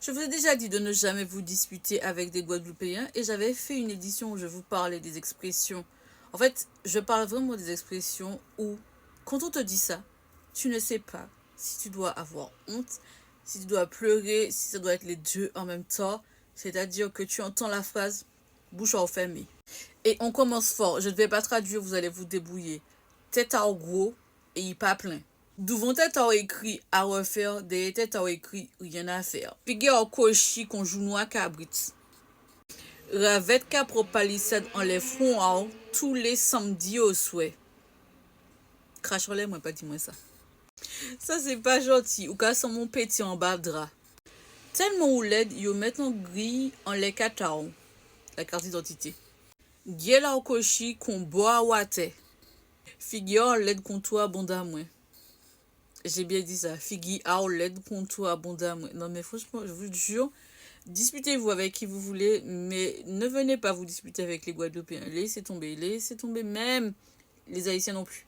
Je vous ai déjà dit de ne jamais vous disputer avec des Guadeloupéens et j'avais fait une édition où je vous parlais des expressions. En fait, je parle vraiment des expressions où, quand on te dit ça, tu ne sais pas si tu dois avoir honte, si tu dois pleurer, si ça doit être les deux en même temps. C'est-à-dire que tu entends la phrase bouche fermée. Et on commence fort. Je ne vais pas traduire, vous allez vous débrouiller. Tête à gros et il pas plein. Devant tête à écrit à refaire, derrière tête à écrit rien à faire. Figure au cochi qu'on joue noir cabrit. Ravette capro palissade en les fronts tous les samedis au souhait. Crache en l'air, moi pas dis-moi ça. Ça c'est pas gentil. Ou qu'à mon petit en bas de drap. Tellement ou l'aide, yo maintenant gris en les cataons. La carte d'identité. Giela au cochi qu'on boit à wate. Figure l'aide qu'on toi abondamment. J'ai bien dit ça. Figure à l'aide qu'on toi abondamment. Non mais franchement, je vous jure, disputez-vous avec qui vous voulez, mais ne venez pas vous disputer avec les Guadeloupéens. Laissez tomber même les Haïtiens non plus.